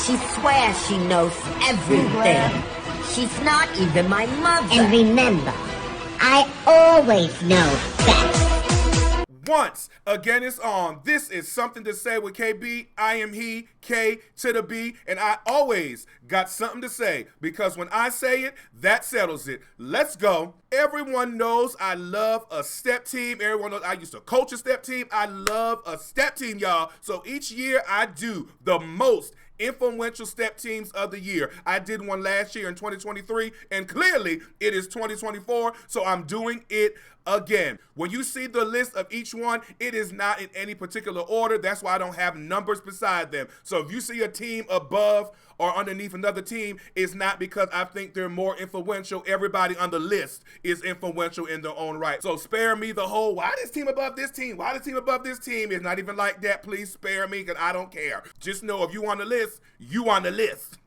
She swears she knows everything. She's not even my mother. And remember, I always know best. Once again, it's on. This is Something to Say with KB. I am he, K to the B, and I always got something to say because when I say it, that settles it. Let's go. Everyone knows I love a step team. Everyone knows I used to coach a step team. I love a step team, y'all. So each year I do the most influential step teams of the year. I did one last year in 2023, and clearly it is 2024, so I'm doing it again. When you see the list of each one, it is not in any particular order. That's why I don't have numbers beside them. So if you see a team above or underneath another team, it's not because I think they're more influential. Everybody on the list is influential in their own right. So spare me the whole, why this team above this team? Why this team above this team? It's not even like that. Please spare me because I don't care. Just know if you on the list, you on the list.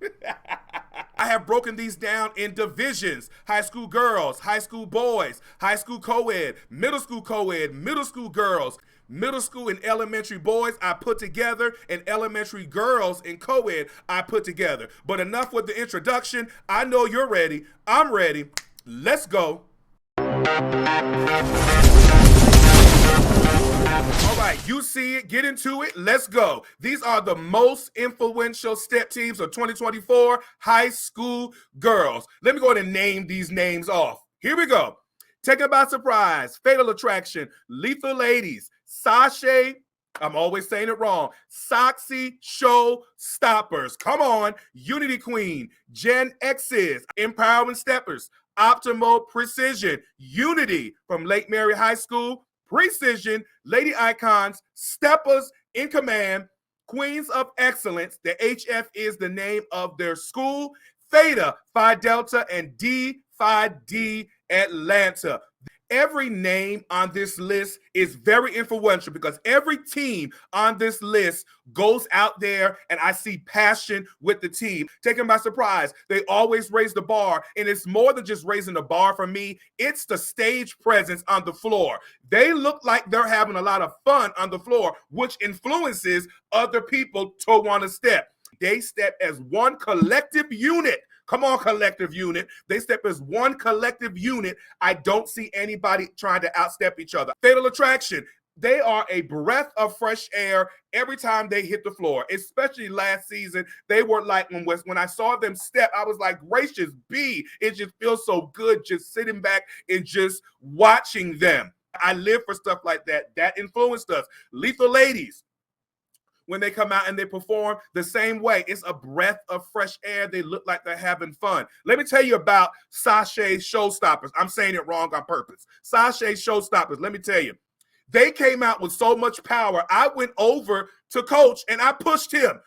I have broken these down in divisions: high school girls, high school boys, high school co-ed, middle school girls, middle school and elementary boys I put together, and elementary girls and co-ed I put together. But enough with the introduction. I know you're ready. I'm ready. Let's go. All right, you see it, get into it, let's go. These are the most influential step teams of 2024 high school girls. Let me go ahead and name these names off. Here we go. Taken by Surprise, Fatal Attraction, Lethal Ladies, Sashay, I'm always saying it wrong, Soxy Show Stoppers, come on, Unity Queen, Gen X's, Empowering Steppers, Optimal Precision, Unity from Lake Mary High School, Precision, Lady Icons, Steppers in Command, Queens of Excellence, the HF is the name of their school, Theta, Phi Delta, and D, Phi D, Atlanta. Every name on this list is very influential because every team on this list goes out there and I see passion with the team. Taken by surprise, they always raise the bar, and it's more than just raising the bar for me. It's the stage presence on the floor. They look like they're having a lot of fun on the floor, which influences other people to want to step. They step as one collective unit. Come on, collective unit. They step as one collective unit. I don't see anybody trying to outstep each other. Fatal Attraction. They are a breath of fresh air every time they hit the floor, especially last season. They were like, when I saw them step, I was like, gracious B, it just feels so good just sitting back and just watching them. I live for stuff like that. That influenced us. Lethal Ladies. When they come out and they perform the same way, it's a breath of fresh air. They look like they're having fun. Let me tell you about Sashay Showstoppers. I'm saying it wrong on purpose. Sashay Showstoppers, let me tell you. They came out with so much power. I went over to Coach and I pushed him.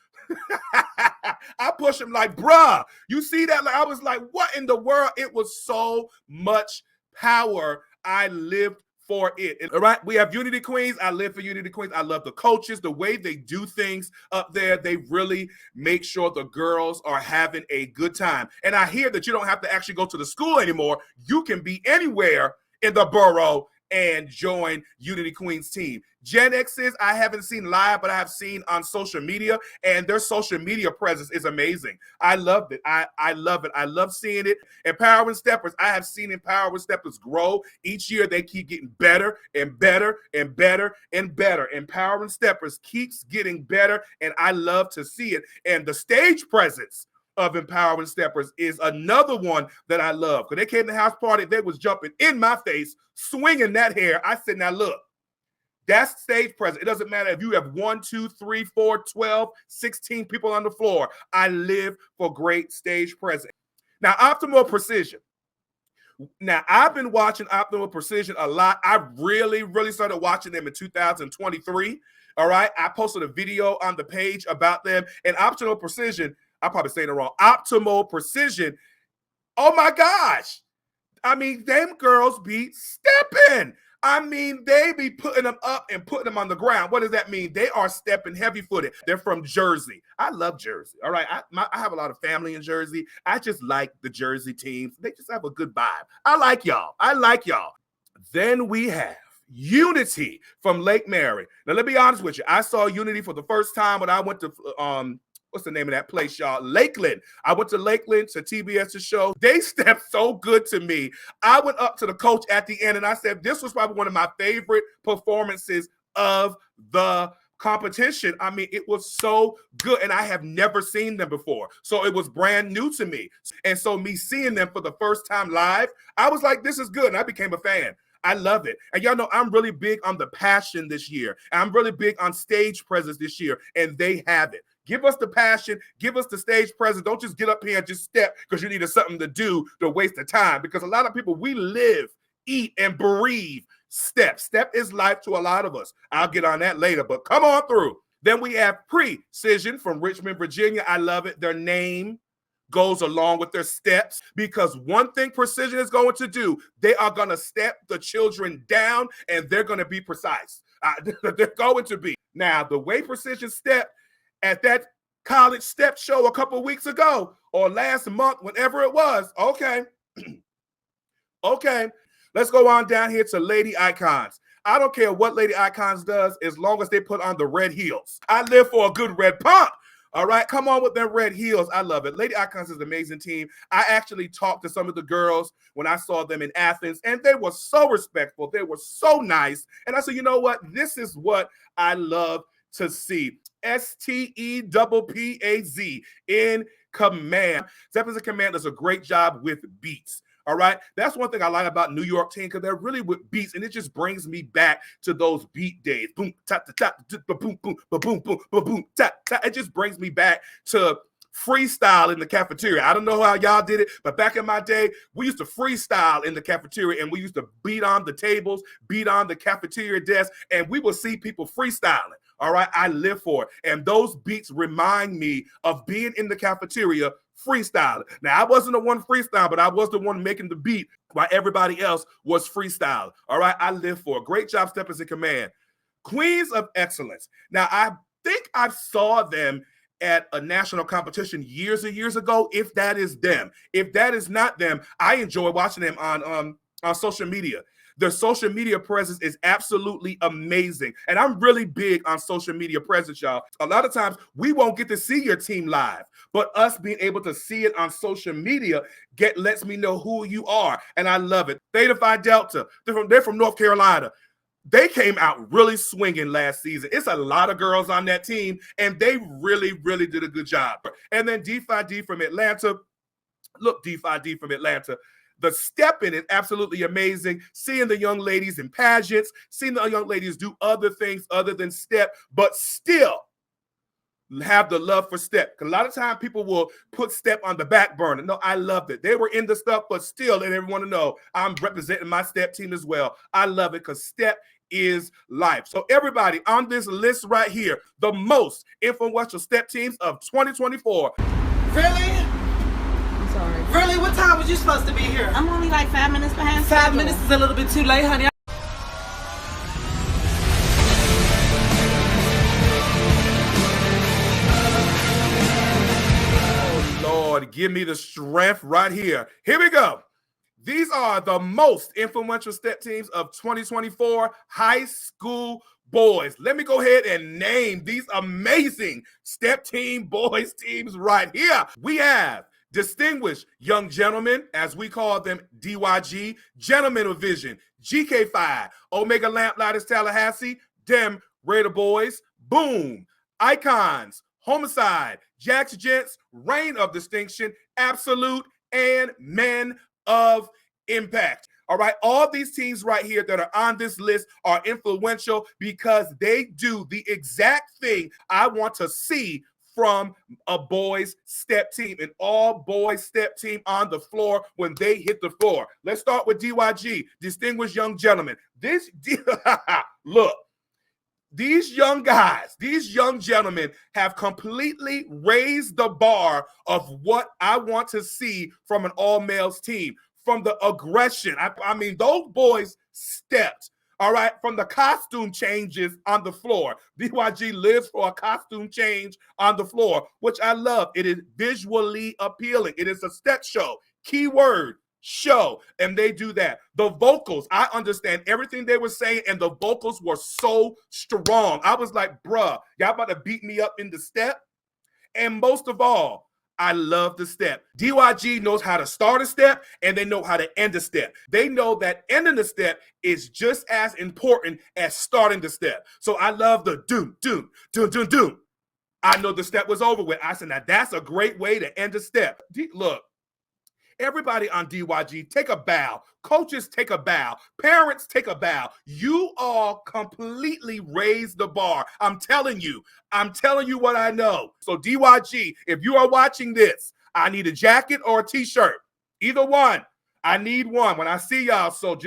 I pushed him like, bruh, you see that? Like, I was like, what in the world? It was so much power. I lived for it. All right, we have Unity Queens. I live for Unity Queens. I love the coaches, the way they do things up there. They really make sure the girls are having a good time. And I hear that you don't have to actually go to the school anymore. You can be anywhere in the borough and join Unity Queen's team. Gen X's, I haven't seen live, but I have seen on social media, and their social media presence is amazing. I loved it. I love it. I love seeing it. Empowering Steppers, I have seen Empowering Steppers grow. Each year, they keep getting better and better and better and better. Empowering Steppers keeps getting better, and I love to see it. And the stage presence of Empowering Steppers is another one that I love. Because they came to the house party, they was jumping in my face, swinging that hair. I said, now look, that's stage presence. It doesn't matter if you have 1, 2, 3, 4, 12, 16 people on the floor. I live for great stage presence. Now, Optimal Precision. Now, I've been watching Optimal Precision a lot. I really started watching them in 2023. All right. I posted a video on the page about them. And Optimal Precision, I'm probably saying it wrong. Optimal Precision. Oh my gosh. I mean, them girls be stepping. I mean, they be putting them up and putting them on the ground. What does that mean? They are stepping heavy-footed. They're from Jersey. I love Jersey. All right. I have a lot of family in Jersey. I just like the Jersey teams. They just have a good vibe. I like y'all. Then we have Unity from Lake Mary. Now, let me be honest with you. I saw Unity for the first time when I went to what's the name of that place, y'all? Lakeland. I went to Lakeland to TBS's show. They stepped so good to me. I went up to the coach at the end and I said, this was probably one of my favorite performances of the competition. I mean, it was so good and I have never seen them before. So it was brand new to me. And so me seeing them for the first time live, I was like, this is good. And I became a fan. I love it. And y'all know I'm really big on the passion this year. I'm really big on stage presence this year. And they have it. Give us the passion. Give us the stage presence. Don't just get up here and just step because you needed something to do to waste the time. Because a lot of people, we live, eat, and breathe step. Step is life to a lot of us. I'll get on that later, but come on through. Then we have Precision from Richmond, Virginia. I love it. Their name goes along with their steps because one thing Precision is going to do, they are going to step the children down and they're going to be precise. They're going to be. Now, the way Precision stepped at that college step show a couple weeks ago or last month, whenever it was, okay. Okay. Let's go on down here to Lady Icons. I don't care what Lady Icons does as long as they put on the red heels. I live for a good red pump. All right, come on with their red heels. I love it. Lady Icons is an amazing team. I actually talked to some of the girls when I saw them in Athens, and they were so respectful. They were so nice. And I said, you know what? This is what I love to see. STEPPAZ in command. Steppers in Command does a great job with beats. All right. That's one thing I like about New York team because they're really with beats and it just brings me back to those beat days. Boom, ta, ta, ta, boom, boom, boom, boom, boom, ta, ta. It just brings me back to freestyle in the cafeteria. I don't know how y'all did it, but back in my day, we used to freestyle in the cafeteria and we used to beat on the tables, beat on the cafeteria desk, and we would see people freestyling. All right. I live for it. And those beats remind me of being in the cafeteria freestyle. Now, I wasn't the one freestyle, but I was the one making the beat while everybody else was freestyle. All right, I live for it. Great job, Steppers in Command. Queens of Excellence. Now, I think I saw them at a national competition years and years ago, if that is them. If that is not them, I enjoy watching them on social media. Their social media presence is absolutely amazing. And I'm really big on social media presence, y'all. A lot of times we won't get to see your team live, but us being able to see it on social media lets me know who you are. And I love it. Theta Phi Delta, they're from North Carolina. They came out really swinging last season. It's a lot of girls on that team, and they really, really did a good job. And then D Phi D from Atlanta. Look, D Phi D from Atlanta. The step in is absolutely amazing. Seeing the young ladies in pageants, seeing the young ladies do other things other than step, but still have the love for step. Because a lot of times people will put step on the back burner. No, I loved it. They were in the stuff, but still, and everyone to know I'm representing my step team as well. I love it because step is life. So everybody on this list right here, the most influential step teams of 2024. Really? Sorry. Really? What time was you supposed to be here? I'm only like 5 minutes behind 5 schedule. minutes is a little bit too late, honey. Oh, Lord, give me the strength right here. Here we go. These are the most influential step teams of 2024 high school boys. Let me go ahead and name these amazing step team boys teams right here. We have Distinguished Young Gentlemen, as we call them, DYG, Gentlemen of Vision, GK5, Omega Lamplighters Tallahassee, Dem Raider Boys, Boom, Icons, Homicide, Jacks Gents, Reign of Distinction, Absolute, and Men of Impact. All right, all these teams right here that are on this list are influential because they do the exact thing I want to see from a boys step team, an all boys step team on the floor when they hit the floor. Let's start with DYG, Distinguished Young Gentlemen. Look, these young guys, these young gentlemen have completely raised the bar of what I want to see from an all males team. From the aggression, I mean, those boys stepped. All right, from the costume changes on the floor. DYG lives for a costume change on the floor, which I love. It is visually appealing. It is a step show. Keyword, show. And they do that. The vocals, I understand everything they were saying, and the vocals were so strong. I was like, bruh, y'all about to beat me up in the step? And most of all, I love the step. DYG knows how to start a step and they know how to end a step. They know that ending the step is just as important as starting the step. So I love the doom, doom, doom, doom, doom. I know the step was over with. I said, now that's a great way to end a step. Look, everybody on DYG, take a bow. Coaches, take a bow. Parents, take a bow. You all completely raised the bar. I'm telling you what I know. So DYG, if you are watching this, I need a jacket or a t-shirt. Either one. I need one when I see y'all. So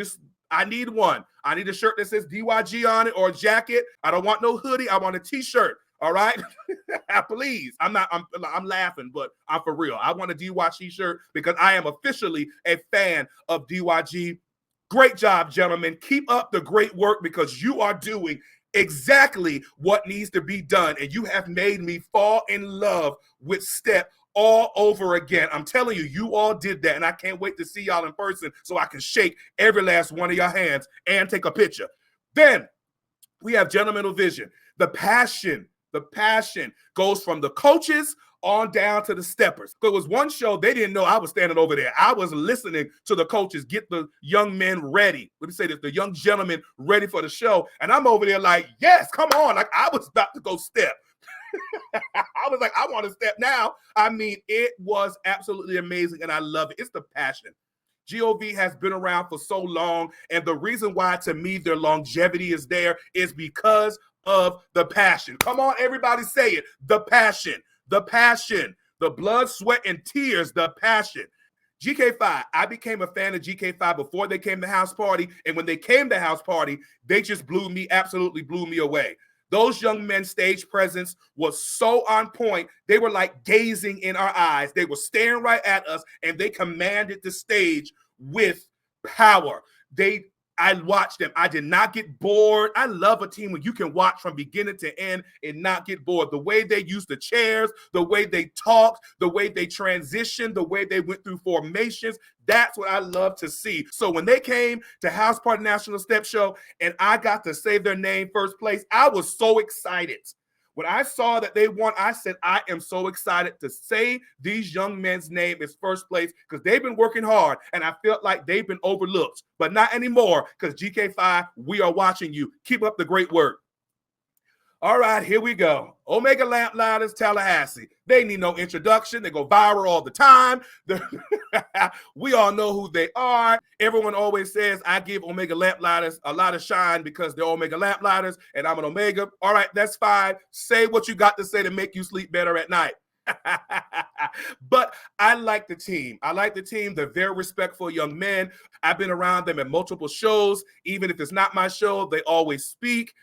I need one. I need a shirt that says DYG on it or a jacket. I don't want no hoodie. I want a t-shirt. All right, please. I'm laughing, but I'm for real. I want a DYG shirt because I am officially a fan of DYG. Great job, gentlemen. Keep up the great work because you are doing exactly what needs to be done, and you have made me fall in love with step all over again. I'm telling you, you all did that, and I can't wait to see y'all in person so I can shake every last one of your hands and take a picture. Then we have Gentlemental Vision. The passion goes from the coaches on down to the steppers. There was one show, they didn't know I was standing over there. I was listening to the coaches get the young men ready. Let me say this, the young gentlemen ready for the show. And I'm over there like, yes, come on. Like I was about to go step. I was like, I want to step now. I mean, it was absolutely amazing, and I love it. It's the passion. GOV has been around for so long, and the reason why, to me, their longevity is there is because of the passion. Come on, everybody say it. The passion, the passion, the blood, sweat, and tears, the passion. GK5, I became a fan of GK5 before they came to House Party, and when they came to House Party, they just absolutely blew me away. Those young men's stage presence was so on point. They were like gazing in our eyes. They were staring right at us, and they commanded the stage with power. I watched them. I did not get bored. I love a team when you can watch from beginning to end and not get bored. The way they used the chairs, the way they talked, the way they transitioned, the way they went through formations, that's what I love to see. So when they came to House Party National Step Show and I got to say their name first place, I was so excited. When I saw that they won, I said, I am so excited to say these young men's name is first place because they've been working hard and I felt like they've been overlooked, but not anymore because GK5, we are watching you. Keep up the great work. All right, here we go. Omega Lamplighters, Tallahassee. They need no introduction. They go viral all the time. We all know who they are. Everyone always says, I give Omega Lamplighters a lot of shine because they're Omega Lamplighters and I'm an Omega. All right, that's fine. Say what you got to say to make you sleep better at night. But I like the team. I like the team. They're very respectful young men. I've been around them at multiple shows. Even if it's not my show, they always speak.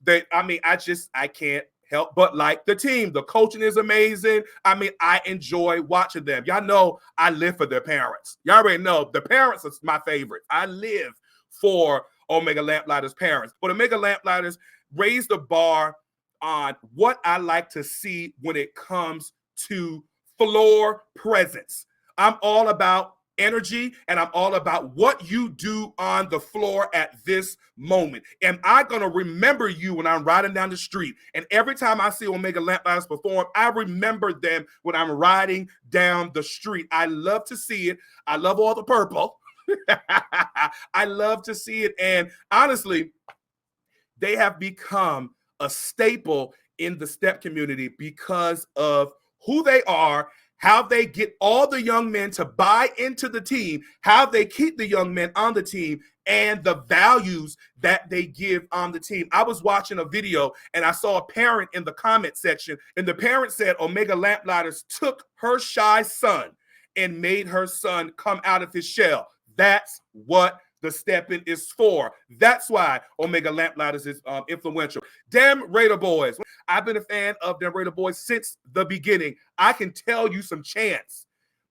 I can't help but like the team. The coaching is amazing. I mean, I enjoy watching them. Y'all know I live for their parents. Y'all already know the parents are my favorite. I live for Omega Lamplighters' parents. But Omega Lamplighters raised the bar on what I like to see when it comes to floor presence. I'm all about energy, and I'm all about what you do on the floor at this moment. Am I going to remember you when I'm riding down the street? And every time I see Omega Lamplighters perform, I remember them when I'm riding down the street. I love to see it. I love all the purple. I love to see it. And honestly, they have become a staple in the step community because of who they are, how they get all the young men to buy into the team, how they keep the young men on the team, and the values that they give on the team. I was watching a video and I saw a parent in the comment section, and the parent said Omega Lamplighters took her shy son and made her son come out of his shell. That's what the stepping is for. That's why Omega Lamplighters is influential. Damn Raider Boys. I've been a fan of Damn Raider Boys since the beginning. I can tell you some chants.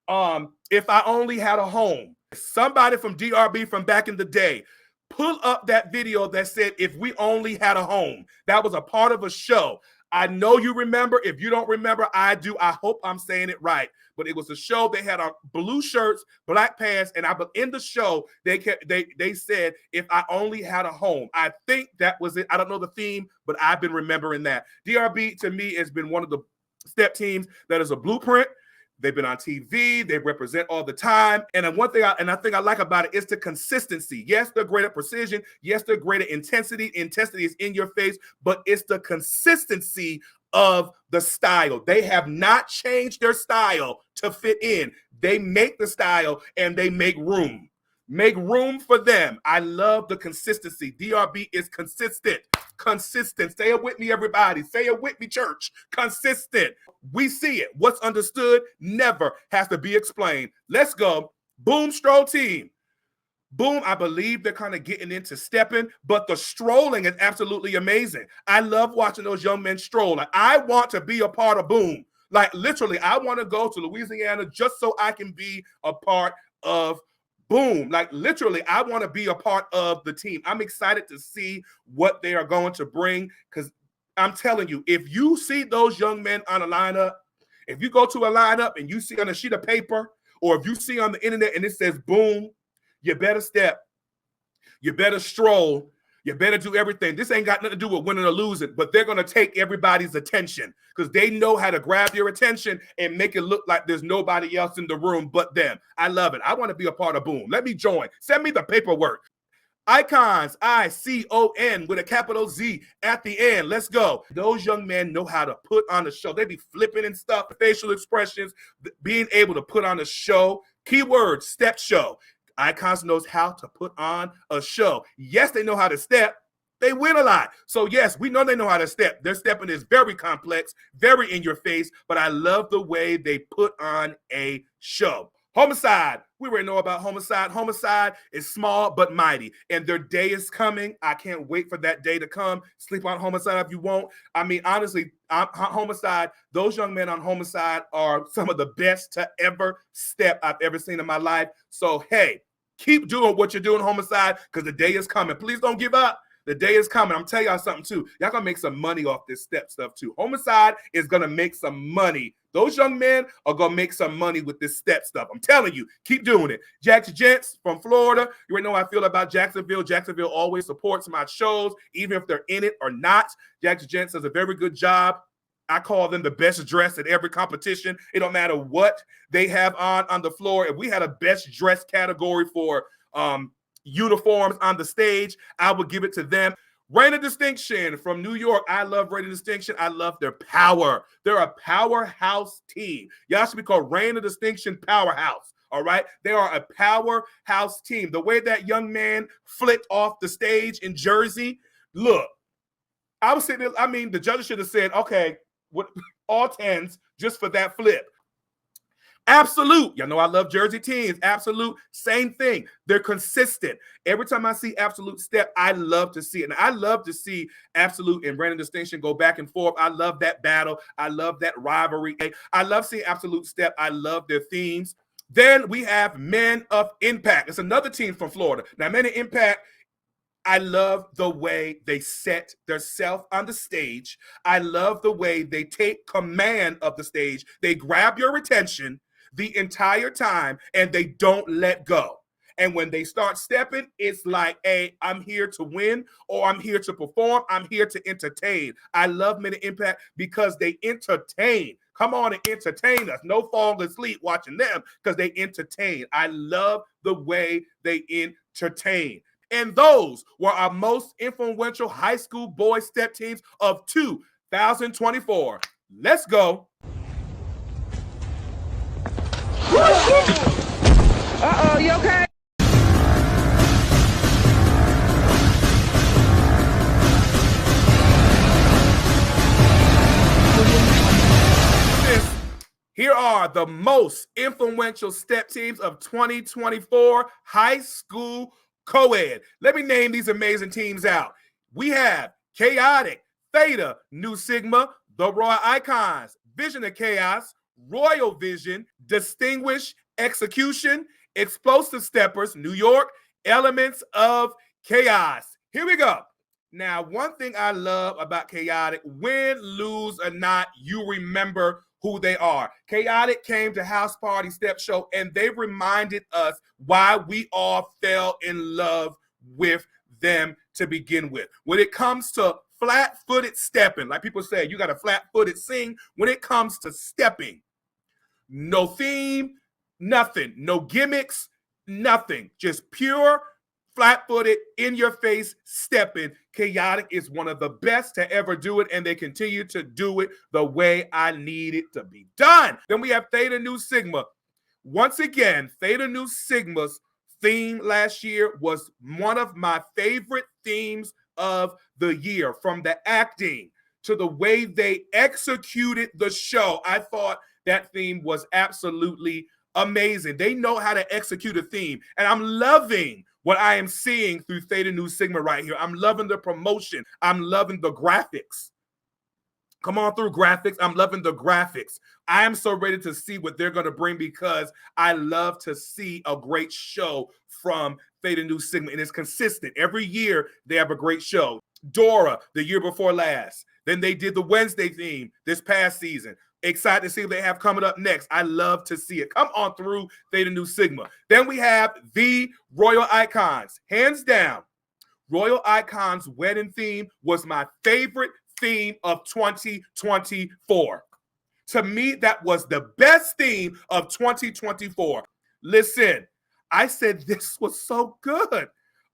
If I only had a home. Somebody from DRB from back in the day, pull up that video that said, if we only had a home. That was a part of a show. I know you remember. If you don't remember, I do. I hope I'm saying it right. But it was a show. They had on blue shirts, black pants, and in the show they said, "If I only had a home." I think that was it. I don't know the theme, but I've been remembering that. DRB to me has been one of the step teams that is a blueprint. They've been on TV. They represent all the time. And one thing I think I like about it is the consistency. Yes, they're great at precision. Yes, they're great at intensity. Intensity is in your face, but it's the consistency of the style. They have not changed their style to fit in. They make the style and they make room. Make room for them. I love the consistency. DRB is consistent. Consistent. Say it with me, everybody. Say it with me, church. Consistent. We see it. What's understood never has to be explained. Let's go. Boom, stroll team. Boom, I believe they're kind of getting into stepping, but the strolling is absolutely amazing. I love watching those young men stroll. Like, I want to be a part of Boom. Like, literally, I want to go to Louisiana just so I can be a part of Boom. Like, literally, I want to be a part of the team. I'm excited to see what they are going to bring, because I'm telling you, if you see those young men on a lineup, if you go to a lineup and you see on a sheet of paper, or if you see on the internet and it says Boom, you better step, you better stroll, you better do everything. This ain't got nothing to do with winning or losing, but they're going to take everybody's attention because they know how to grab your attention and make it look like there's nobody else in the room but them. I love it. I want to be a part of Boom. Let me join. Send me the paperwork. Icons, ICON with a capital Z at the end. Let's go. Those young men know how to put on a show. They be flipping and stuff, facial expressions, being able to put on a show. Keyword, step show. Icons knows how to put on a show. Yes, they know how to step. They win a lot. So, yes, we know they know how to step. Their stepping is very complex, very in your face, but I love the way they put on a show. Homicide. We already know about Homicide. Homicide is small but mighty, and their day is coming. I can't wait for that day to come. Sleep on Homicide if you won't. I mean, honestly, Homicide, those young men on Homicide are some of the best to ever step I've ever seen in my life. So, hey, keep doing what you're doing, Homicide, because the day is coming. Please don't give up. The day is coming. I'm telling y'all something, too. Y'all going to make some money off this step stuff, too. Homicide is going to make some money. Those young men are going to make some money with this step stuff. I'm telling you, keep doing it. Jax Gents from Florida. You already know how I feel about Jacksonville. Jacksonville always supports my shows, even if they're in it or not. Jax Gents does a very good job. I call them the best dressed at every competition. It don't matter what they have on the floor. If we had a best dressed category for uniforms on the stage, I would give it to them. Reign of Distinction from New York. I love Reign of Distinction. I love their power. They're a powerhouse team. Y'all should be called Reign of Distinction Powerhouse. All right. They are a powerhouse team. The way that young man flipped off the stage in Jersey. Look, I was sitting there, I mean, the judges should have said, okay, what, all 10s just for that flip. Absolute. Y'all know I love Jersey teams. Absolute. Same thing. They're consistent. Every time I see Absolute step, I love to see it. And I love to see Absolute and Reign of Distinction go back and forth. I love that battle. I love that rivalry. I love seeing Absolute step. I love their themes. Then we have Men of Impact. It's another team from Florida. Now, Men of Impact, I love the way they set themselves on the stage. I love the way they take command of the stage. They grab your attention the entire time, and they don't let go. And when they start stepping, it's like, hey, I'm here to win, or I'm here to perform. I'm here to entertain. I love Men of Impact because they entertain. Come on and entertain us. No falling asleep watching them because they entertain. I love the way they entertain. And those were our most influential high school boys step teams of 2024. Let's go. Uh-oh, you okay? Here are the most influential step teams of 2024 high school co-ed. Let me name these amazing teams out. We have Chaotic, Theta, Nu Sigma, the Royal Icons, Vision of Chaos, Royal Vision, Distinguished Execution, Explosive Steppers, New York, Elements of Chaos. Here we go. Now, one thing I love about Chaotic, win, lose, or not, you remember who they are. Chaotic came to House Party Step Show, and they reminded us why we all fell in love with them to begin with. When it comes to Flat-footed stepping. Like people say, you got a flat-footed sing when it comes to stepping. No theme, nothing. No gimmicks, nothing. Just pure, flat-footed, in-your-face stepping. Chaotic is one of the best to ever do it, and they continue to do it the way I need it to be done. Then we have Theta Nu Sigma. Once again, Theta Nu Sigma's theme last year was one of my favorite themes of the year. From the acting to the way they executed the show, I thought that theme was absolutely amazing. They know how to execute a theme, and I'm loving what I am seeing through Theta Nu Sigma right here. I'm loving the promotion. I'm loving the graphics. Come on through, graphics. I'm loving the graphics. I am so ready to see what they're going to bring because I love to see a great show from Theta Nu Sigma, and it's consistent. Every year, they have a great show. Dora, the year before last. Then they did the Wednesday theme this past season. Excited to see what they have coming up next. I love to see it. Come on through, Theta Nu Sigma. Then we have the Royal Icons. Hands down, Royal Icons wedding theme was my favorite theme of 2024. To me, that was the best theme of 2024. Listen, I said this was so good.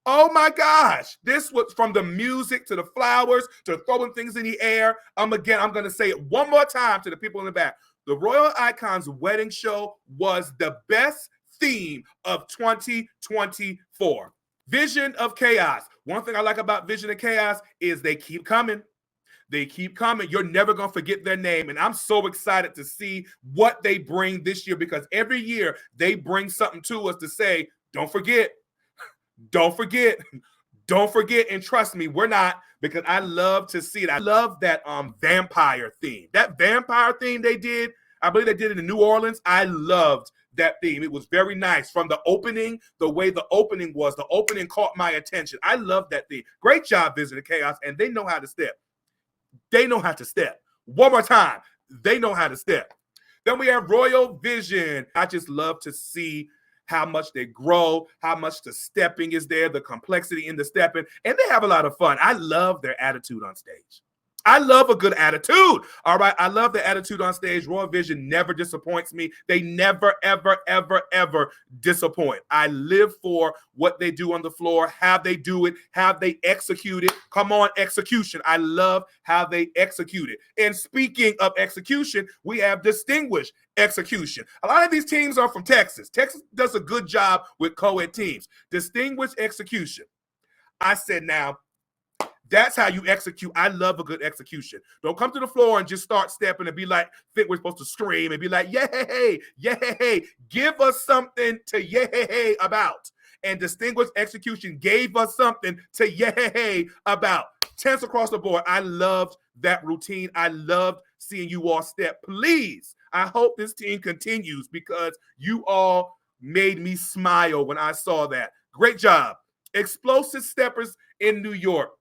Oh my gosh. This was from the music to the flowers to throwing things in the air. Again, I'm going to say it one more time to the people in the back. The Royal Icons wedding show was the best theme of 2024. Vision of Chaos. One thing I like about Vision of Chaos is they keep coming. They keep coming. You're never going to forget their name. And I'm so excited to see what they bring this year because every year they bring something to us to say, don't forget. Don't forget. Don't forget. And trust me, we're not, because I love to see it. I love that vampire theme. That vampire theme they did, I believe they did it in New Orleans. I loved that theme. It was very nice. From the opening, the way the opening was, the opening caught my attention. I love that theme. Great job, Vision of Chaos. And they know how to step. They know how to step. One more time. They know how to step. Then we have Royal Vision. I just love to see how much they grow, how much the stepping is there, the complexity in the stepping, and they have a lot of fun. I love their attitude on stage. I love a good attitude. All right. I love the attitude on stage. Royal Vision never disappoints me. They never, ever, ever, ever disappoint. I live for what they do on the floor, how they do it, how they execute it. Come on, execution. I love how they execute it. And speaking of execution, we have distinguished execution. A lot of these teams are from Texas. Texas does a good job with co-ed teams. Distinguished execution. I said, now, that's how you execute. I love a good execution. Don't come to the floor and just start stepping and be like, think we're supposed to scream and be like, yay, yay. Give us something to yay about. And distinguished execution gave us something to yay about. 10s across the board. I loved that routine. I loved seeing you all step. Please, I hope this team continues because you all made me smile when I saw that. Great job. Explosive steppers in New York.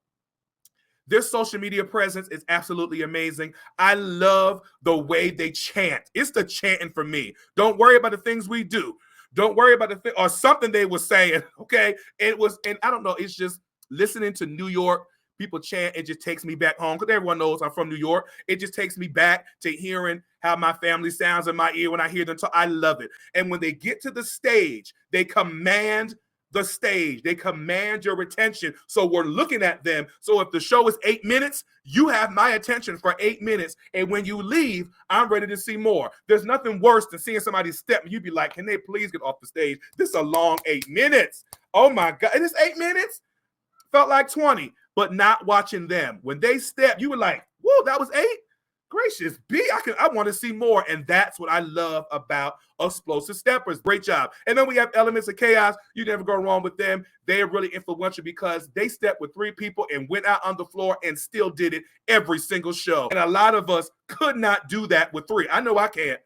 Their social media presence is absolutely amazing. I love the way they chant. It's the chanting for me. Don't worry about the things we do. Don't worry about the thing or something they were saying. Okay. It was, and I don't know, it's just listening to New York people chant. It just takes me back home because everyone knows I'm from New York. It just takes me back to hearing how my family sounds in my ear when I hear them talk. I love it. And when they get to the stage, they command the stage. They command your attention. So we're looking at them. So if the show is 8 minutes, you have my attention for 8 minutes. And when you leave, I'm ready to see more. There's nothing worse than seeing somebody step and you'd be like, can they please get off the stage? This is a long 8 minutes. Oh my God. And it's 8 minutes? Felt like 20, but not watching them. When they step, you were like, whoa, that was 8? Gracious B, I want to see more. And that's what I love about explosive steppers. Great job. And then we have Elements of Chaos. You never go wrong with them. They are really influential because they stepped with 3 people and went out on the floor and still did it every single show. And a lot of us could not do that with 3. I know I can't.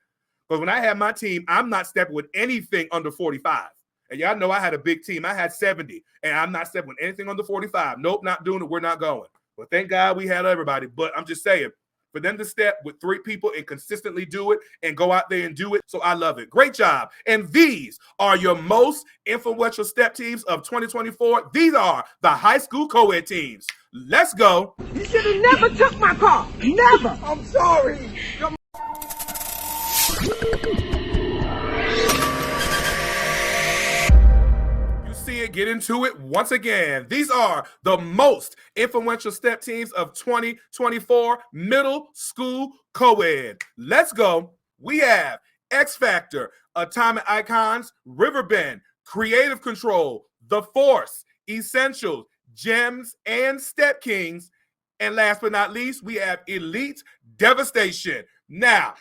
But when I had my team, I'm not stepping with anything under 45. And y'all know I had a big team. I had 70. And I'm not stepping with anything under 45. Nope, not doing it. We're not going. Well, thank God we had everybody. But I'm just saying, for them to step with 3 people and consistently do it and go out there and do it. So I love it. Great job. And these are your most influential step teams of 2024. These are the high school co-ed teams. Let's go. You should have never took my car. Never. I'm sorry. See it, get into it once again. These are the most influential step teams of 2024 middle school co-ed. Let's go. We have X Factor, Atomic Icons, Riverbend, Creative Control, The Force, Essentials, Gems, and Step Kings. And last but not least, we have Elite Devastation. Now,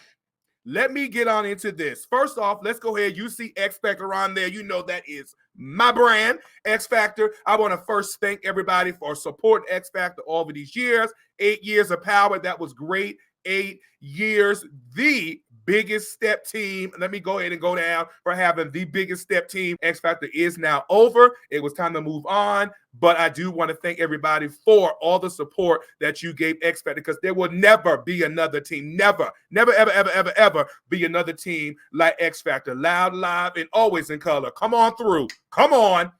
let me get on into this. First off, let's go ahead. You see X Factor on there. You know that is my brand, X Factor. I want to first thank everybody for supporting X Factor all of these years. 8 years of power. That was great. 8 years. The biggest step team. Let me go ahead and go down for having the biggest step team. X Factor is now over. It was time to move on. But I do want to thank everybody for all the support that you gave X Factor, because there will never be another team. Never, ever be another team like X Factor. Loud, live, and always in color. Come on through. Come on.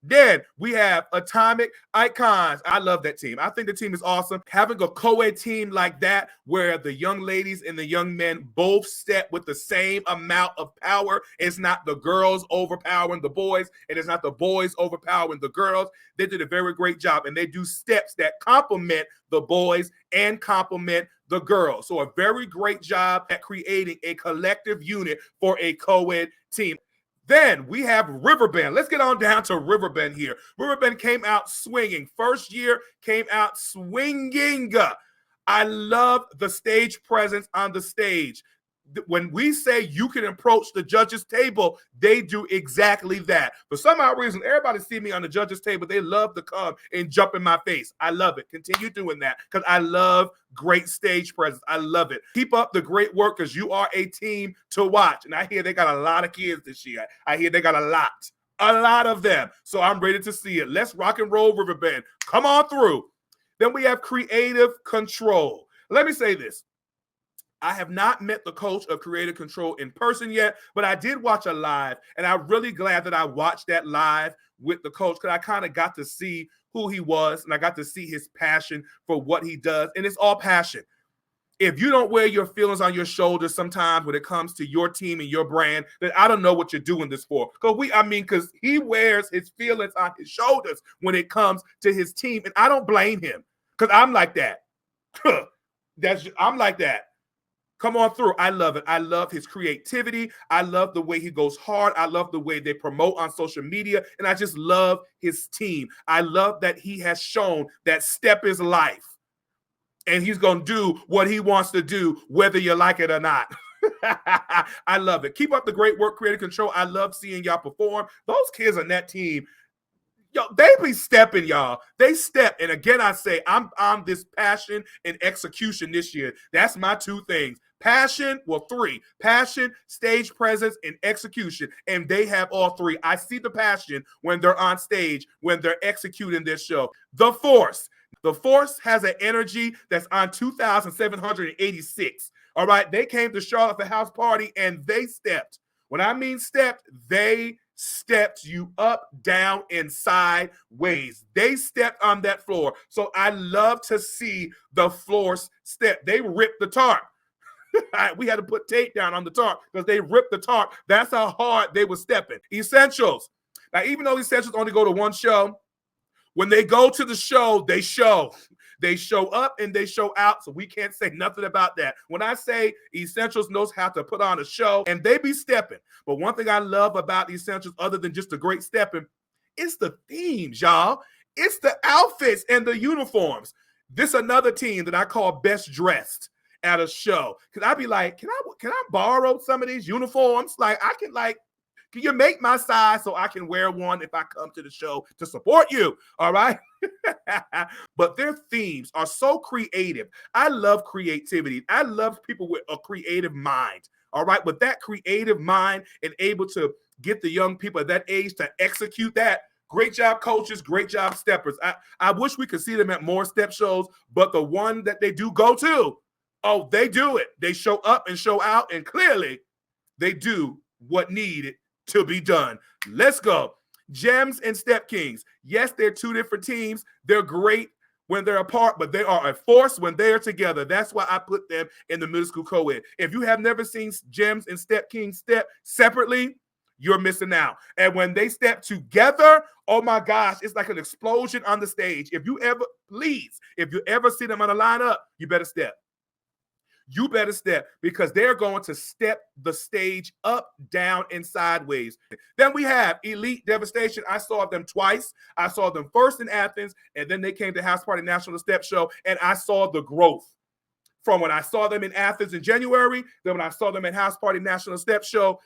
Then we have Atomic Icons. I love that team. I think the team is awesome. Having a co-ed team like that, where the young ladies and the young men both step with the same amount of power. It's not the girls overpowering the boys, and it's not the boys overpowering the girls. They did a very great job, and they do steps that complement the boys and complement the girls. So a very great job at creating a collective unit for a co-ed team. Then we have Riverbend. Let's get on down to Riverbend here. Riverbend came out swinging. First year came out swinging. I love the stage presence on the stage. When we say you can approach the judges' table, they do exactly that. For some odd reason, everybody see me on the judges' table. They love to come and jump in my face. I love it. Continue doing that, because I love great stage presence. I love it. Keep up the great work, because you are a team to watch. And I hear they got a lot of kids this year. I hear they got a lot of them. So I'm ready to see it. Let's rock and roll, Riverbend. Come on through. Then we have Creative Control. Let me say this. I have not met the coach of Creative Control in person yet, but I did watch a live, and I'm really glad that I watched that live with the coach, because I kind of got to see who he was, and I got to see his passion for what he does, and it's all passion. If you don't wear your feelings on your shoulders sometimes when it comes to your team and your brand, then I don't know what you're doing this for. Because he wears his feelings on his shoulders when it comes to his team, and I don't blame him, because I'm like that. I'm like that. Come on through. I love it. I love his creativity. I love the way he goes hard. I love the way they promote on social media. And I just love his team. I love that he has shown that step is life. And he's going to do what he wants to do, whether you like it or not. I love it. Keep up the great work, Creative Control. I love seeing y'all perform. Those kids on that team, yo, they be stepping, y'all. They step. And again, I say, I'm on this passion and execution this year. That's my 2 things. Passion, 3. Passion, stage presence, and execution. And they have all 3. I see the passion when they're on stage, when they're executing this show. The Force. The Force has an energy that's on 2,786. All right. They came to Charlotte for house party, and they stepped. When I mean stepped, they stepped you up, down, and sideways. They stepped on that floor. So I love to see the Force step. They ripped the tarp. We had to put tape down on the tarp because they ripped the tarp. That's how hard they were stepping. Essentials. Now, even though Essentials only go to one show, when they go to the show, they show. They show up and they show out, so we can't say nothing about that. When I say Essentials knows how to put on a show, and they be stepping. But one thing I love about Essentials, other than just the great stepping, it's the themes, y'all. It's the outfits and the uniforms. This another team that I call best dressed at a show. Cause I'd be like, can I borrow some of these uniforms? Can you make my size so I can wear one if I come to the show to support you? All right. But their themes are so creative. I love creativity. I love people with a creative mind. All right. With that creative mind and able to get the young people at that age to execute that. Great job, coaches. Great job, steppers. I wish we could see them at more step shows, but the one that they do go to, Oh, they do it. They show up and show out, and clearly they do what needed to be done. Let's go. Gems and Step Kings. Yes, they're two different teams. They're great when they're apart, but they are a force when they are together. That's why I put them in the middle school co-ed. If you have never seen Gems and Step Kings step separately, you're missing out. And when they step together, oh my gosh, it's like an explosion on the stage. If you ever see them on the lineup, you better step. You better step, because they're going to step the stage up, down, and sideways. Then we have Elite Devastation. I saw them twice. I saw them first in Athens, and then they came to House Party National Step Show, and I saw the growth. From when I saw them in Athens in January, then when I saw them at House Party National Step Show,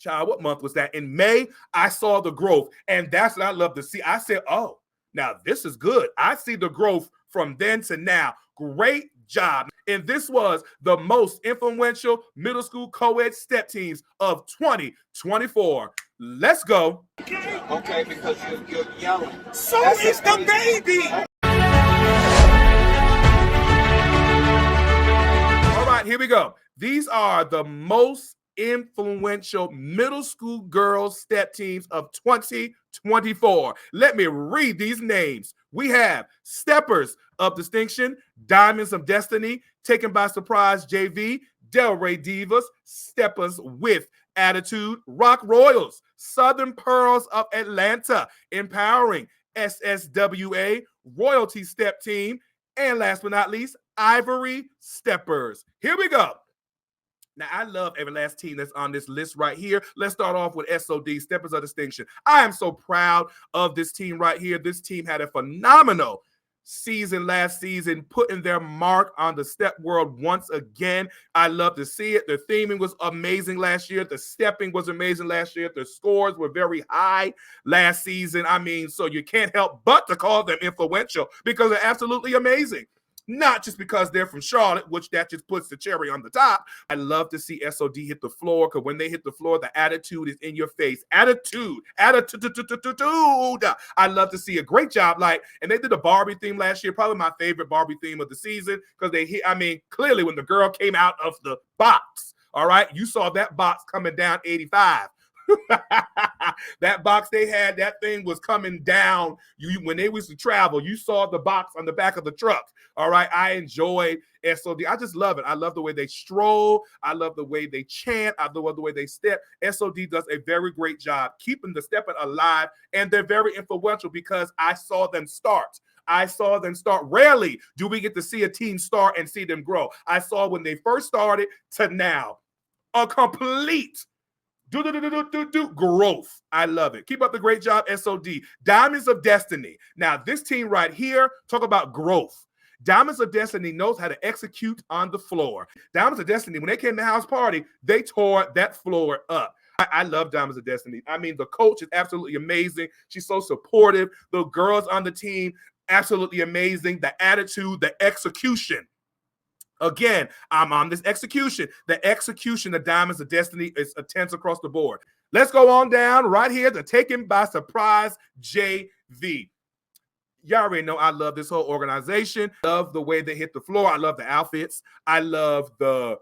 what month was that? In May, I saw the growth, and that's what I love to see. I said, oh, now this is good. I see the growth from then to now. Great job. And this was the most influential middle school co-ed step teams of 2024. Let's go. Okay, because you're yelling. So is the baby. All right, here we go. These are the most influential middle school girls step teams of 2024. Let me read these names. We have Steppers of Distinction, Diamonds of Destiny, Taken by Surprise JV, Delray Divas, Steppers with Attitude, Rock Royals, Southern Pearls of Atlanta, Empowering, SSWA, Royalty Step Team, and last but not least, Ivory Steppers. Here we go. Now, I love every last team that's on this list right here. Let's start off with SOD, Steppers of Distinction. I am so proud of this team right here. This team had a phenomenal season last season, putting their mark on the step world once again. I love to see it. The theming was amazing last year. The stepping was amazing last year. The scores were very high last season. I mean, so you can't help but to call them influential, because they're absolutely amazing. Not just because they're from Charlotte, which that just puts the cherry on the top. I love to see SOD hit the floor, because when they hit the floor, the attitude is in your face. Attitude. I love to see a great job. And they did a Barbie theme last year, probably my favorite Barbie theme of the season, because clearly when the girl came out of the box, all right, you saw that box coming down 85. That box they had, that thing was coming down. When they was to travel, you saw the box on the back of the truck. All right, I enjoyed SOD. I just love it. I love the way they stroll. I love the way they chant. I love the way they step. SOD does a very great job keeping the stepping alive, and they're very influential because I saw them start. Rarely do we get to see a team start and see them grow. I saw when they first started to now a complete growth. I love it. Keep up the great job, SOD. Diamonds of Destiny. Now, this team right here, talk about growth. Diamonds of Destiny knows how to execute on the floor. Diamonds of Destiny, when they came to House Party, they tore that floor up. I love Diamonds of Destiny. I mean, the coach is absolutely amazing. She's so supportive. The girls on the team, absolutely amazing. The attitude, the execution. Again, I'm on this execution. The execution of Diamonds of Destiny is intense across the board. Let's go on down right here to Taken by Surprise JV. Y'all already know I love this whole organization. Love the way they hit the floor. I love the outfits. I love the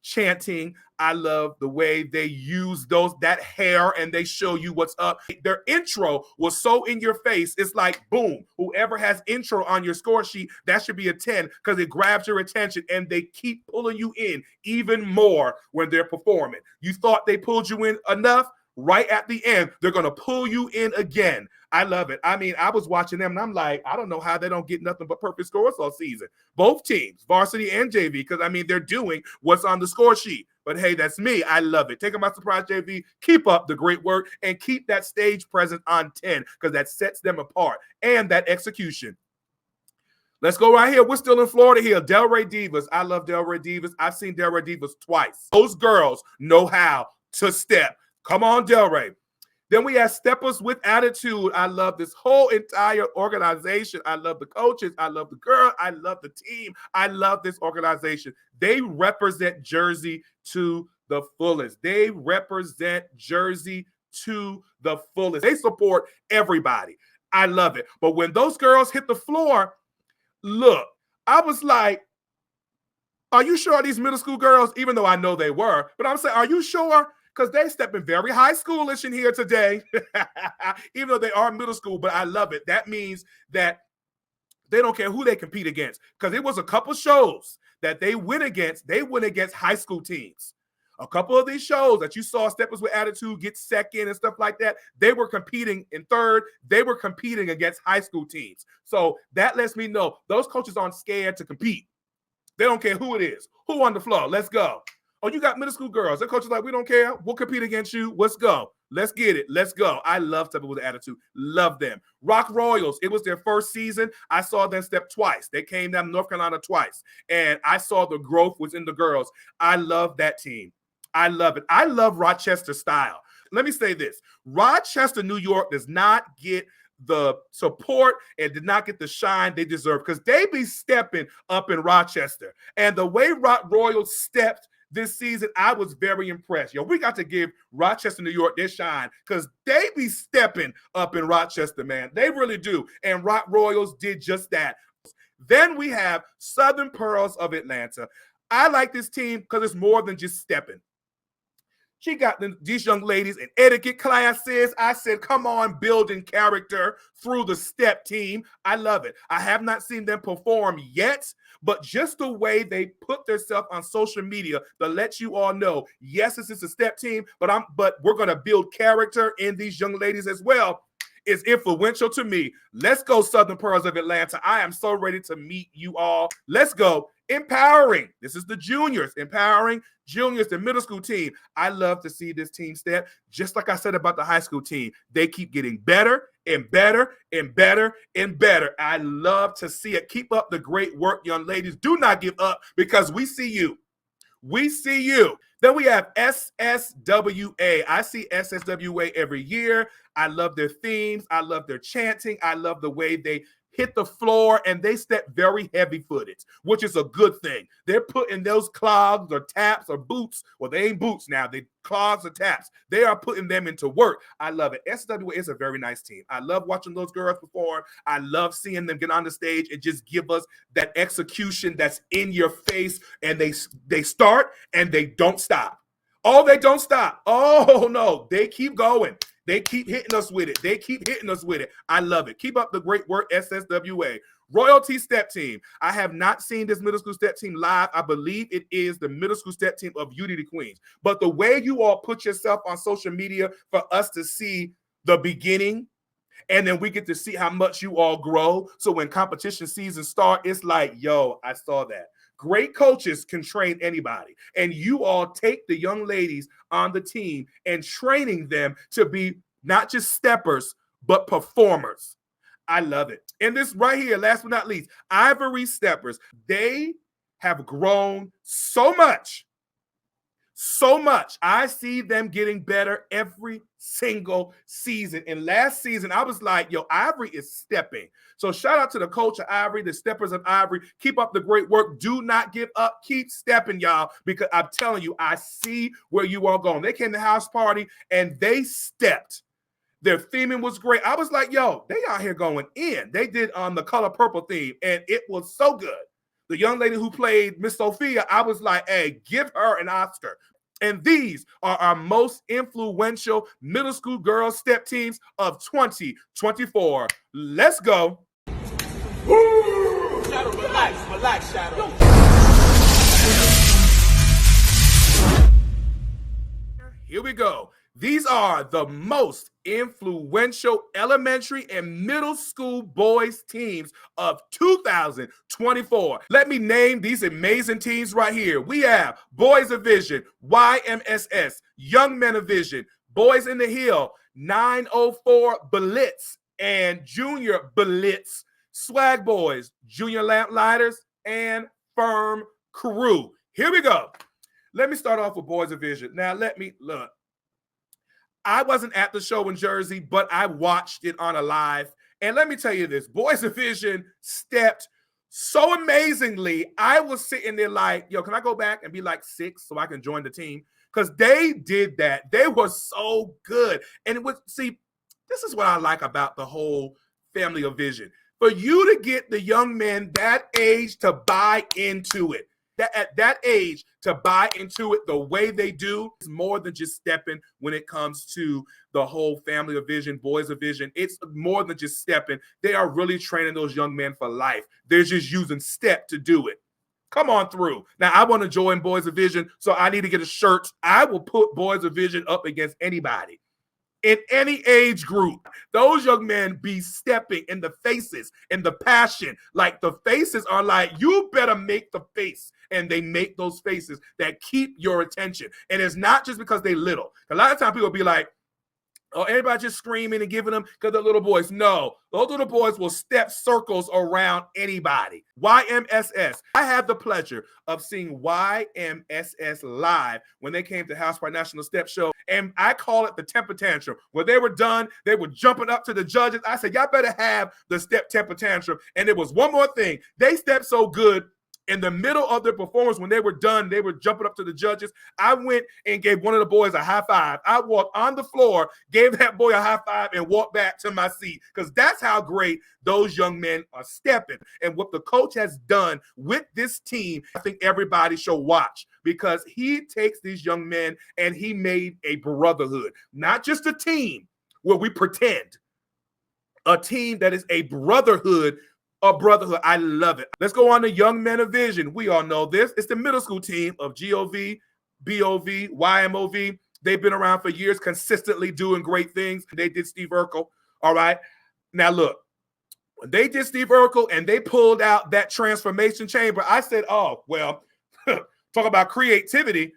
chanting. I love the way they use that hair and they show you what's up. Their intro was so in your face. It's like, boom, whoever has intro on your score sheet, that should be a 10, because it grabs your attention and they keep pulling you in even more when they're performing. You thought they pulled you in enough? Right at the end, they're going to pull you in again. I love it. I mean, I was watching them and I'm like, I don't know how they don't get nothing but perfect scores all season. Both teams, varsity and JV, because I mean, they're doing what's on the score sheet. But hey, that's me. I love it. Taken by Surprise JV. Keep up the great work and keep that stage presence on 10, because that sets them apart, and that execution. Let's go right here. We're still in Florida here. Delray Divas. I love Delray Divas. I've seen Delray Divas twice. Those girls know how to step. Come on, Delray. Then we have Steppers with Attitude. I love this whole entire organization. I love the coaches. I love the girl. I love the team. I love this organization. They represent Jersey to the fullest. They represent Jersey to the fullest. They support everybody. I love it. But when those girls hit the floor, look, I was like, Are you sure these middle school girls, even though I know they were, but I'm saying, are you sure? Because they stepping very high schoolish in here today, even though they are middle school, but I love it. That means that they don't care who they compete against, because it was a couple shows that they went against high school teams. A couple of these shows that you saw Steppers with Attitude get second and stuff like that, they were competing in third. They were competing against high school teams. So that lets me know those coaches aren't scared to compete. They don't care who it is. Who on the floor? Let's go. Oh, you got middle school girls. Their coaches like, we don't care. We'll compete against you. Let's go. Let's get it. Let's go. I love Steppers with Attitude. Love them. Rock Royals. It was their first season. I saw them step twice. They came down to North Carolina twice. And I saw the growth within the girls. I love that team. I love it. I love Rochester style. Let me say this. Rochester, New York does not get the support and did not get the shine they deserve, because they be stepping up in Rochester. And the way Rock Royals stepped this season, I was very impressed. Yo, we got to give Rochester, New York their shine, because they be stepping up in Rochester, man. They really do. And Rock Royals did just that. Then we have Southern Pearls of Atlanta. I like this team because it's more than just stepping. She got these young ladies in etiquette classes. I said, come on, building character through the step team. I love it. I have not seen them perform yet, but just the way they put themselves on social media to let you all know, yes, this is a step team, but we're going to build character in these young ladies as well, is influential to me. Let's go, Southern Pearls of Atlanta. I am so ready to meet you all. Let's go. Empowering. This is the juniors. Empowering juniors, the middle school team. I love to see this team step. Just like I said about the high school team, they keep getting better and better and better and better. I love to see it. Keep up the great work, young ladies. Do not give up, because we see you. We see you. Then we have SSWA. I see SSWA every year. I love their themes. I love their chanting. I love the way they hit the floor, and they step very heavy-footed, which is a good thing. They're putting those clogs or taps or boots. Well, they ain't boots now. They clogs or taps. They are putting them into work. I love it. SWA is a very nice team. I love watching those girls perform. I love seeing them get on the stage and just give us that execution that's in your face, and they start and they don't stop. Oh, they don't stop. Oh, no. They keep going. They keep hitting us with it. They keep hitting us with it. I love it. Keep up the great work, SSWA. Royalty Step Team. I have not seen this middle school step team live. I believe it is the middle school step team of Unity Queens. But the way you all put yourself on social media for us to see the beginning, and then we get to see how much you all grow. So when competition season start, it's like, yo, I saw that. Great coaches can train anybody, and you all take the young ladies on the team and training them to be not just steppers, but performers. I love it. And this right here, last but not least, Ivory Steppers. They have grown so much. So much. I see them getting better every single season. And last season, I was like, yo, Ivory is stepping. So shout out to the coach of Ivory, the Steppers of Ivory. Keep up the great work. Do not give up. Keep stepping, y'all, because I'm telling you, I see where you are going. They came to the house party and they stepped. Their theming was great. I was like, yo, they out here going in. They did on the color purple theme, and it was so good. The young lady who played Miss Sophia, I was like, hey, give her an Oscar. And these are our most influential middle school girls step teams of 2024. Let's go. Shadow, relax, Shadow. Here we go. These are the most influential elementary and middle school boys teams of 2024. Let me name these amazing teams right here. We have Boys of Vision, YMSS, Young Men of Vision, Boys in the Hill, 904 Blitz, and Junior Blitz, Swag Boys, Junior Lamplighters, and Firm Crew. Here we go. Let me start off with Boys of Vision. Now, let me look. I wasn't at the show in Jersey, but I watched it on a live. And let me tell you this, Boys of Vision stepped so amazingly. I was sitting there like, yo, can I go back and be like 6 so I can join the team? Because they did that. They were so good. And it was, see, this is what I like about the whole family of Vision. For you to get the young men that age to buy into it. That at that age to buy into it the way they do is more than just stepping when it comes to the whole family of vision, boys of vision. It's more than just stepping. They are really training those young men for life. They're just using step to do it. Come on through. Now, I want to join Boys of Vision, so I need to get a shirt. I will put Boys of Vision up against anybody in any age group. Those young men be stepping in the faces and the passion. Like the faces are like, you better make the face. And they make those faces that keep your attention. And it's not just because they little. A lot of times people be like, oh, everybody just screaming and giving them because they're little boys. No, those little boys will step circles around anybody. YMSS. I had the pleasure of seeing YMSS live when they came to House Party National Step Show. And I call it the temper tantrum. When they were done, they were jumping up to the judges. I said, y'all better have the step temper tantrum. And there was one more thing. They stepped so good. In the middle of their performance, when they were done, they were jumping up to the judges. I went and gave one of the boys a high five. I walked on the floor, gave that boy a high five, and walked back to my seat because that's how great those young men are stepping. And what the coach has done with this team, I think everybody should watch because he takes these young men and he made a brotherhood, not just a team where we pretend, a team that is a brotherhood. A brotherhood. I love it. Let's go on to Young Men of Vision. We all know this. It's the middle school team of GOV, BOV, YMOV. They've been around for years, consistently doing great things. They did Steve Urkel. All right. Now, look, when they did Steve Urkel and they pulled out that transformation chamber, I said, oh, well, talk about creativity.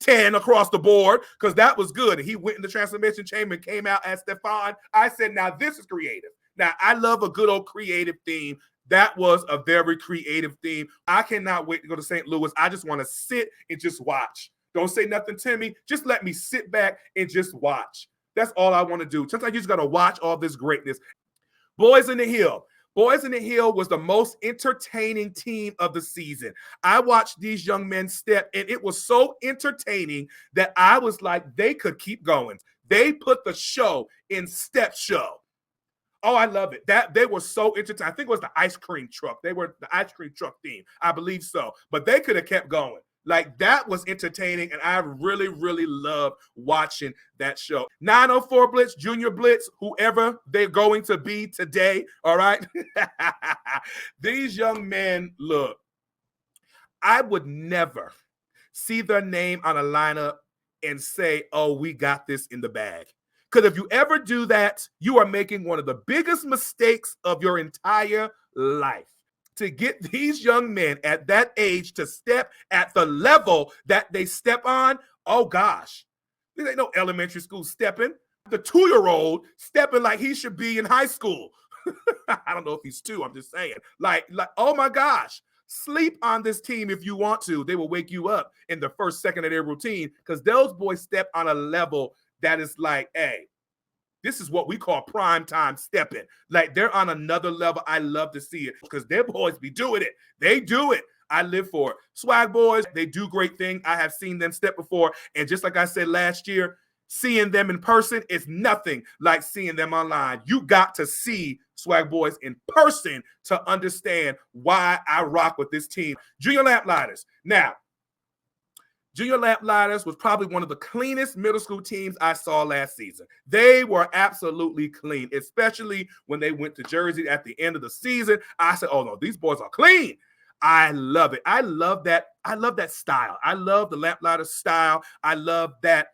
10 across the board because that was good. And he went in the transformation chamber and came out as Stefan. I said, now this is creative. Now, I love a good old creative theme. That was a very creative theme. I cannot wait to go to St. Louis. I just want to sit and just watch. Don't say nothing to me. Just let me sit back and just watch. That's all I want to do. Sometimes you just got to watch all this greatness. Boys in the Hill. Boys in the Hill was the most entertaining team of the season. I watched these young men step, and it was so entertaining that I was like, they could keep going. They put the show in step show. Oh, I love it. That they were so entertaining. I think it was the ice cream truck. They were the ice cream truck theme. I believe so. But they could have kept going. Like, that was entertaining, and I really, really loved watching that show. 904 Blitz, Junior Blitz, whoever they're going to be today, all right? These young men, look, I would never see their name on a lineup and say, oh, we got this in the bag. Because if you ever do that, you are making one of the biggest mistakes of your entire life. To get these young men at that age to step at the level that they step on, oh gosh, there ain't no elementary school stepping. The 2-year-old stepping like he should be in high school. I don't know if he's 2, I'm just saying. Like, oh my gosh, sleep on this team if you want to. They will wake you up in the first second of their routine because those boys step on a level that is like, hey, this is what we call prime time stepping. Like, they're on another level. I love to see it because their boys be doing it. They do it. I live for it. Swag boys, they do great things. I have seen them step before. And just like I said last year, seeing them in person is nothing like seeing them online. You got to see Swag boys in person to understand why I rock with this team. Junior Lamplighters. Now, Junior Lamplighters was probably one of the cleanest middle school teams I saw last season. They were absolutely clean, especially when they went to Jersey at the end of the season. I said, oh no, these boys are clean. I love it. I love that. I love that style. I love the Lamplighter style. I love that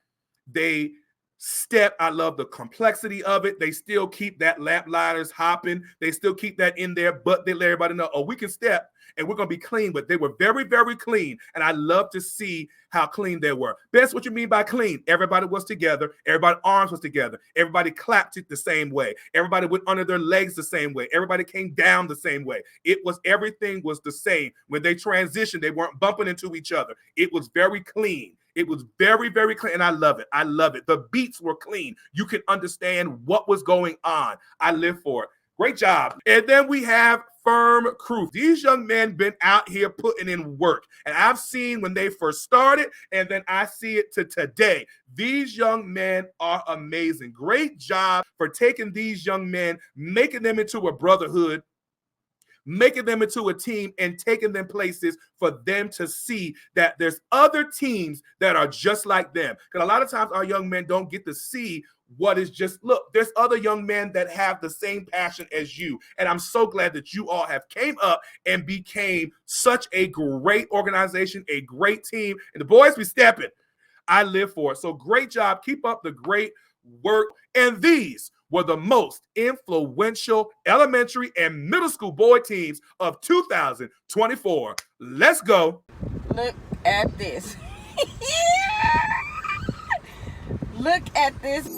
they step. I love the complexity of it. They still keep that Lamplighters hopping. They still keep that in there, but they let everybody know, oh, we can step and we're going to be clean. But they were very, very clean. And I love to see how clean they were. Best, what you mean by clean? Everybody was together. Everybody's arms was together. Everybody clapped it the same way. Everybody went under their legs the same way. Everybody came down the same way. Everything was the same. When they transitioned, they weren't bumping into each other. It was very clean. It was very, very clean, and I love it. I love it. The beats were clean. You can understand what was going on. I live for it. Great job. And then we have Firm Crew. These young men been out here putting in work, and I've seen when they first started, and then I see it to today. These young men are amazing. Great job for taking these young men, making them into a brotherhood, making them into a team and taking them places for them to see that there's other teams that are just like them. Because a lot of times our young men don't get to see what is just, look, there's other young men that have the same passion as you. And I'm so glad that you all have came up and became such a great organization, a great team. And the boys be stepping. I live for it. So great job. Keep up the great work. And these were the most influential elementary and middle school boy teams of 2024. Let's go. Look at this. Look at this.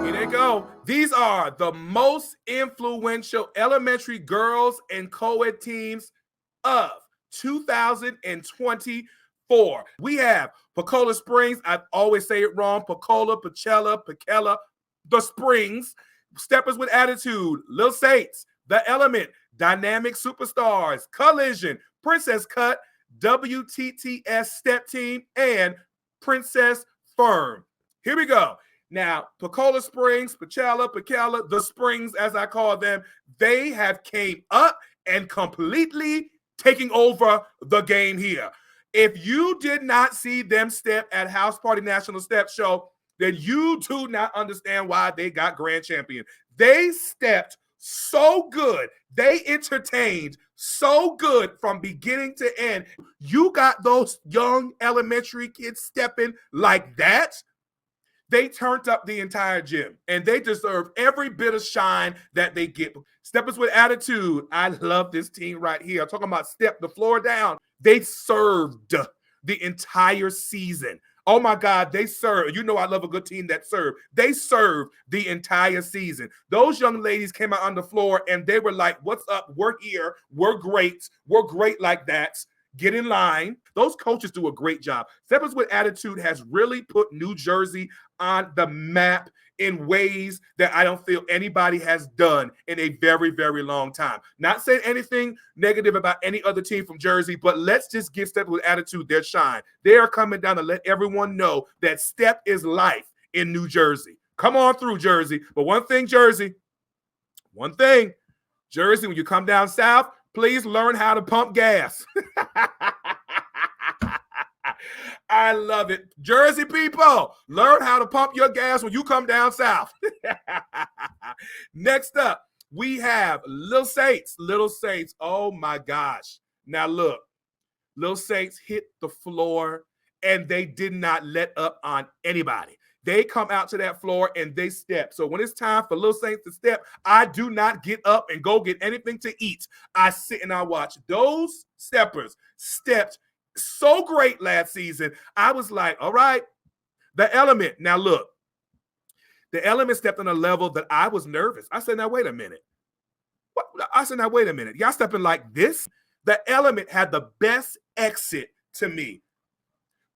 Here they go. These are the most influential elementary girls and co-ed teams of 2024. We have Pecola Springs. I always say it wrong. Pecola, Pacella, the Springs. Steppers with Attitude, Lil Saints, The Element, Dynamic Superstars, Collision, Princess Cut, WTTS Step Team, and Princess Firm. Here we go. Now, Pecola Springs, Pacella, the Springs, as I call them, they have came up and completely taking over the game here. If you did not see them step at House Party National Step Show, then you do not understand why they got grand champion. They stepped so good. They entertained so good from beginning to end. You got those young elementary kids stepping like that. They turned up the entire gym, and they deserve every bit of shine that they get. Steppers with Attitude. I love this team right here. I'm talking about step the floor down. They served the entire season. Oh my God, they served. You know I love a good team that served. They served the entire season. Those young ladies came out on the floor, and they were like, what's up? We're here. We're great. We're great like that. Get in line. Those coaches do a great job. Steppers with Attitude has really put New Jersey on the map in ways that I don't feel anybody has done in a very, very long time. Not saying anything negative about any other team from Jersey, but let's just give Steppers with Attitude their shine. They are coming down to let everyone know that step is life in New Jersey. Come on through, Jersey. But one thing, Jersey, when you come down south, please learn how to pump gas. I love it. Jersey people, learn how to pump your gas when you come down south. Next up, we have Lil Saints. Little Saints, oh my gosh. Now look, Lil Saints hit the floor, and they did not let up on anybody. They come out to that floor and they step. So when it's time for Lil Saints to step, I do not get up and go get anything to eat. I sit and I watch. Those steppers stepped so great last season. I was like, all right, The Element. Now look, The Element stepped on a level that I was nervous. I said, now wait a minute. What? I said, now wait a minute. Y'all stepping like this? The Element had the best exit to me.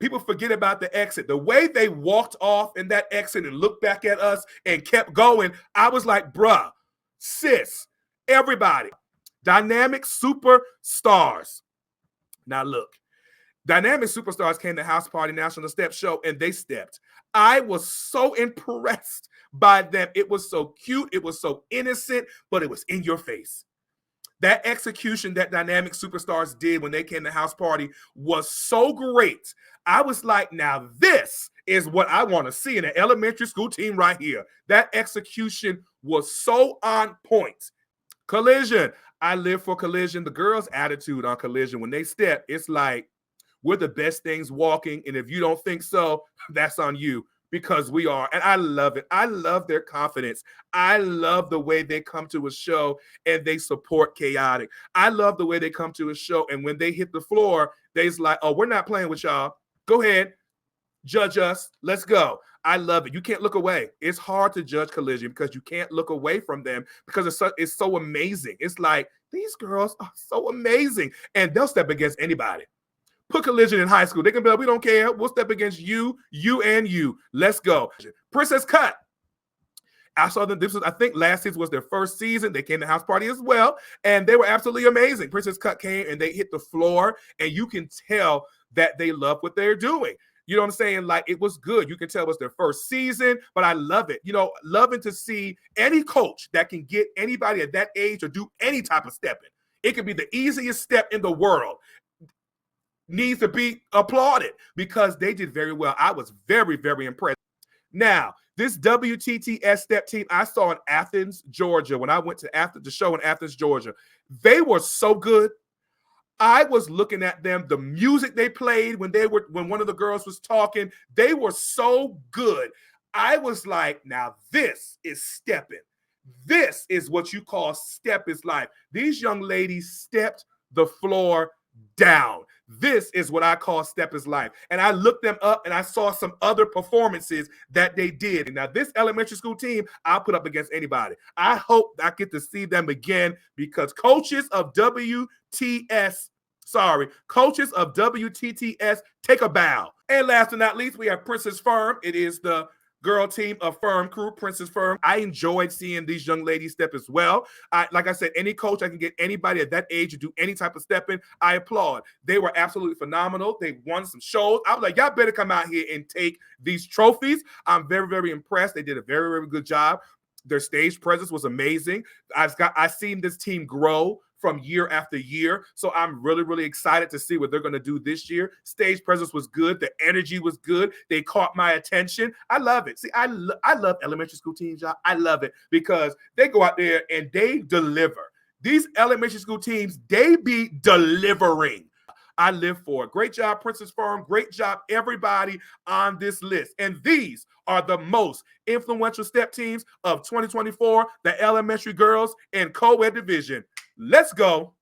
People forget about the exit. The way they walked off in that exit and looked back at us and kept going, I was like, bruh, sis, everybody, Dynamic Superstars. Now look, Dynamic Superstars came to House Party National Step Show, and they stepped. I was so impressed by them. It was so cute. It was so innocent, but it was in your face. That execution that Dynamic Superstars did when they came to House Party was so great. I was like, now this is what I want to see in an elementary school team right here. That execution was so on point. Collision. I live for Collision. The girls' attitude on Collision, when they step, it's like, we're the best things walking. And if you don't think so, that's on you, because we are. And I love it. I love their confidence. I love the way they come to a show and they support Chaotic. I love the way they come to a show, and when they hit the floor, they's like, oh, we're not playing with y'all. Go ahead. Judge us. Let's go. I love it. You can't look away. It's hard to judge Collision because you can't look away from them because it's so amazing. It's like, these girls are so amazing, and they'll step against anybody. Put Collision in high school. They can be like, we don't care. We'll step against you, and you. Let's go. Princess Cut. I saw them. I think last season was their first season. They came to House Party as well, and they were absolutely amazing. Princess Cut came and they hit the floor, and you can tell that they love what they're doing. You know what I'm saying? Like, it was good. You can tell it was their first season, but I love it. You know, loving to see any coach that can get anybody at that age or do any type of stepping. It could be the easiest step in the world. Needs to be applauded because they did very well. I was very, very impressed. Now, this WTTS step team I saw in Athens, Georgia, when I went to the show in Athens, Georgia, they were so good. I was looking at them, the music they played when one of the girls was talking, they were so good. I was like, now this is stepping. This is what you call step is life. These young ladies stepped the floor down. This is what I call step is life. And I looked them up and I saw some other performances that they did. And now this elementary school team, I'll put up against anybody. I hope I get to see them again because coaches of WTTS, take a bow. And last but not least, we have Princess Firm. It is the girl team of Firm Crew, Princess Firm. I enjoyed seeing these young ladies step as well. Like I said, any coach, I can get anybody at that age to do any type of stepping. I applaud. They were absolutely phenomenal. They won some shows. I was like, y'all better come out here and take these trophies. I'm very, very impressed. They did a very, very good job. Their stage presence was amazing. I've seen this team grow from year after year. So I'm really, really excited to see what they're going to do this year. Stage presence was good. The energy was good. They caught my attention. I love it. See, I love elementary school teams, y'all. I love it because they go out there and they deliver. These elementary school teams, they be delivering. I live for it. Great job, Princess Firm. Great job, everybody on this list. And these are the most influential step teams of 2024, the elementary girls and co-ed division. Let's go.